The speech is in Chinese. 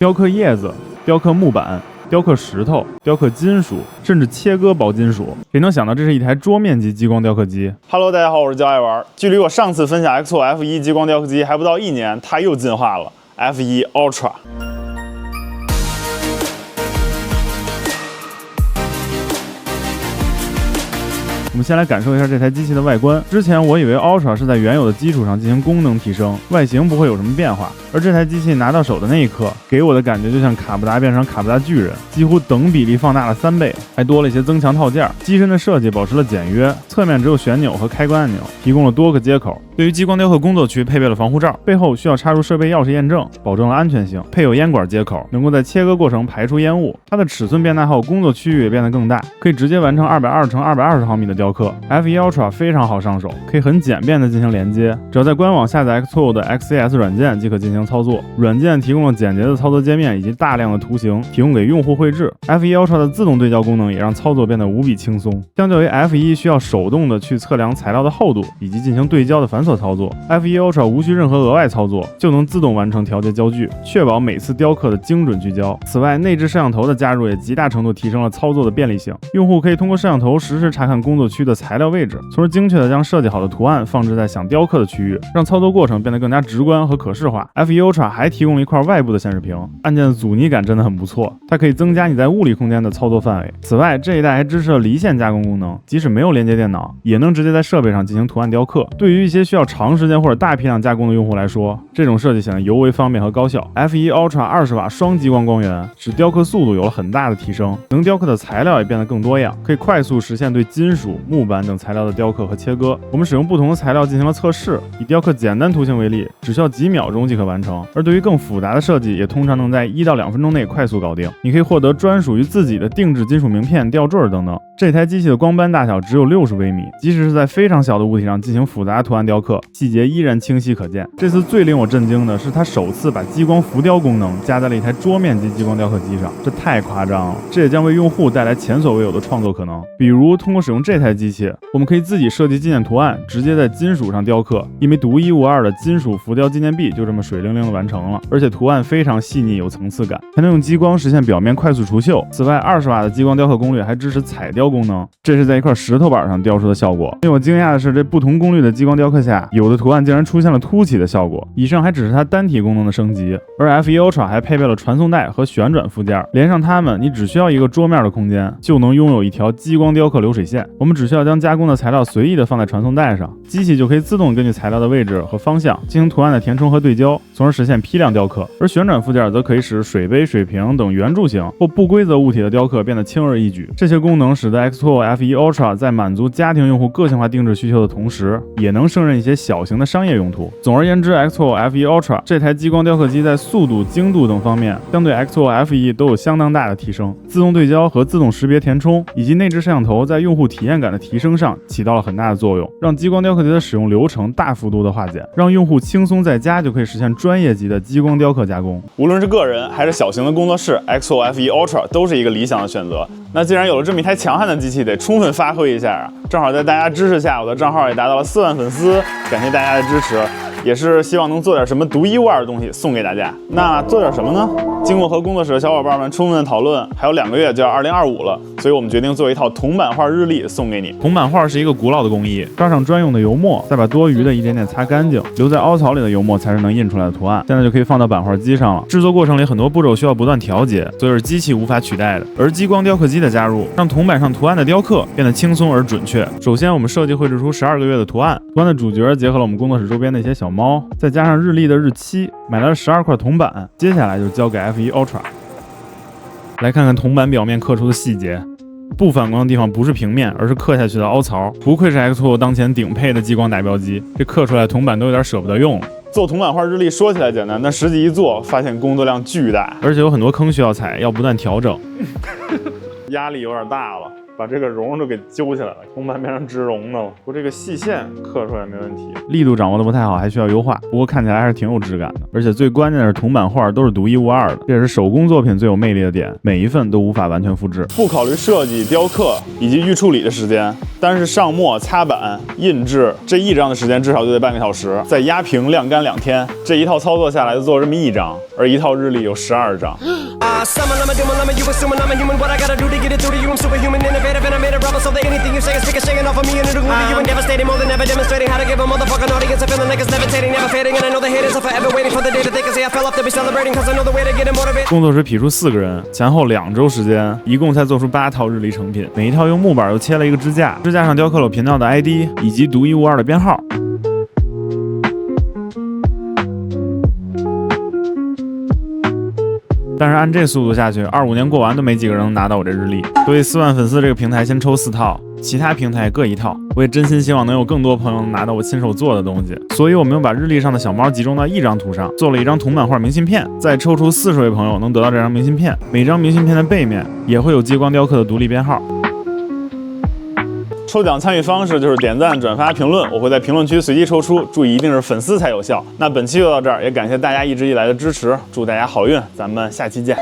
雕刻叶子、雕刻木板、雕刻石头、雕刻金属，甚至切割薄金属。谁能想到这是一台桌面级激光雕刻机 ？Hello， 大家好，我是焦爱玩。距离我上次分享 X-Tool F1 激光雕刻机还不到1年，它又进化了 F1 Ultra。我们先来感受一下这台机器的外观。之前我以为 Ultra 是在原有的基础上进行功能提升，外形不会有什么变化。而这台机器拿到手的那一刻，给我的感觉就像卡布达变成卡布达巨人，几乎等比例放大了3倍，还多了一些增强套件。机身的设计保持了简约，侧面只有旋钮和开关按钮，提供了多个接口。对于激光雕刻工作区配备了防护罩，背后需要插入设备钥匙验证，保证了安全性。配有烟管接口，能够在切割过程排出烟雾。它的尺寸变大后，工作区域也变得更大，可以直接完成220×220毫米的雕刻。F1 Ultra 非常好上手，可以很简便的进行连接，只要在官网下载 X-Tool 的 XCS 软件即可进行操作。软件提供了简洁的操作界面以及大量的图形，提供给用户绘制。F1 Ultra 的自动对焦功能也让操作变得无比轻松。相较于 F1 需要手动的去测量材料的厚度以及进行对焦的繁琐操作， F1 Ultra 无需任何额外操作，就能自动完成调节焦距，确保每次雕刻的精准聚焦。此外，内置摄像头的加入也极大程度提升了操作的便利性。用户可以通过摄像头实时查看工作区的材料位置，从而精确地将设计好的图案放置在想雕刻的区域，让操作过程变得更加直观和可视化。F1 Ultra 还提供了一块外部的显示屏，按键的阻尼感真的很不错，它可以增加你在物理空间的操作范围。此外，这一代还支持了离线加工功能，即使没有连接电脑，也能直接在设备上进行图案雕刻。对于一些需要长时间或者大批量加工的用户来说，这种设计显得尤为方便和高效。F1 Ultra 20瓦双激光光源使雕刻速度有了很大的提升，能雕刻的材料也变得更多样，可以快速实现对金属、木板等材料的雕刻和切割。我们使用不同的材料进行了测试，以雕刻简单图形为例，只需要几秒钟即可完成。而对于更复杂的设计，也通常能在1到2分钟内快速搞定。你可以获得专属于自己的定制金属名片、吊坠等等。这台机器的光斑大小只有60微米，即使是在非常小的物体上进行复杂图案雕刻，细节依然清晰可见。这次最令我震惊的是，它首次把激光浮雕功能加在了一台桌面级激光雕刻机上，这太夸张了。这也将为用户带来前所未有的创作可能。比如，通过使用这台机器，我们可以自己设计纪念图案，直接在金属上雕刻，一枚独一无二的金属浮雕纪念币就这么水灵灵的完成了，而且图案非常细腻有层次感，还能用激光实现表面快速除锈。此外，20瓦的激光雕刻功率还支持彩雕功能，这是在一块石头板上雕出的效果。令我惊讶的是，这不同功率的激光雕刻下，有的图案竟然出现了凸起的效果。以上还只是它单体功能的升级，而 F1 Ultra 还配备了传送带和旋转附件，连上它们，你只需要一个桌面的空间，就能拥有一条激光雕刻流水线。我们只需要将加工的材料随意的放在传送带上，机器就可以自动根据材料的位置和方向进行图案的填充和对焦，从而实现批量雕刻。而旋转附件则可以使水杯、水瓶等圆柱形或不规则物体的雕刻变得轻而易举。这些功能使得 X-Tool F1 Ultra 在满足家庭用户个性化定制需求的同时，也能胜任一些小型的商业用途。总而言之， X-Tool F1 Ultra 这台激光雕刻机在速度、精度等方面相对 X-Tool F1 都有相当大的提升。自动对焦和自动识别填充以及内置摄像头在用户体验感的提升上起到了很大的作用，让激光雕刻机的使用流程大幅度的化简，让用户轻松在家就可以实现专业级的激光雕刻加工。无论是个人还是小型的工作室， X-Tool F1 Ultra 都是一个理想的选择。那既然有了这么一台强悍的机器，得充分发挥一下啊！正好在大家支持下，我的账号也达到了4万粉丝，感谢大家的支持，也是希望能做点什么独一无二的东西送给大家。那做点什么呢？经过和工作室的小伙伴们充分的讨论，还有2个月就要2025了，所以我们决定做一套铜版画日历送给你。铜版画是一个古老的工艺，刷上专用的油墨，再把多余的一点点擦干净，留在凹槽里的油墨才是能印出来的图案。现在就可以放到版画机上了。制作过程里很多步骤需要不断调节，所以是机器无法取代的。而激光雕刻机的加入，让铜板上图案的雕刻变得轻松而准确。首先，我们设计绘制出12个月的图案，图案的主角结合了我们工作室周边的一些小猫，再加上日历的日期，买来了12块铜板。接下来就交给 F1 Ultra。来看看铜板表面刻出的细节，不反光的地方不是平面，而是刻下去的凹槽。不愧是 X-Tool 当前顶配的激光打标机，这刻出来的铜板都有点舍不得用了。做铜版画日历说起来简单，但实际一做，发现工作量巨大，而且有很多坑需要踩，要不断调整。压力有点大了。把这个绒都给揪起来了，铜板变成植绒的了。不过这个细线刻出来没问题，力度掌握的不太好，还需要优化。不过看起来还是挺有质感的，而且最关键的是铜版画都是独一无二的，这也是手工作品最有魅力的点，每一份都无法完全复制。不考虑设计、雕刻以及预处理的时间，单是上墨、擦板、印制这一张的时间至少就得半个小时，再压平、晾干2天，这一套操作下来就做这么一张，而一套日历有12张。工作室劈出4个人，前后2周时间，一共才做出8套日历成品，每一套用木板又切了一个支架，支架上雕刻了频道的 ID 以及独一无二的编号。但是按这速度下去，25年过完都没几个人能拿到我这日历。所以4万粉丝这个平台先抽4套，其他平台各1套。我也真心希望能有更多朋友能拿到我亲手做的东西，所以我们又把日历上的小猫集中到一张图上，做了一张铜版画明信片，再抽出40位朋友能得到这张明信片。每张明信片的背面也会有激光雕刻的独立编号。抽奖参与方式就是点赞、转发、评论，我会在评论区随机抽出，注意一定是粉丝才有效。那本期就到这儿，也感谢大家一直以来的支持，祝大家好运，咱们下期见。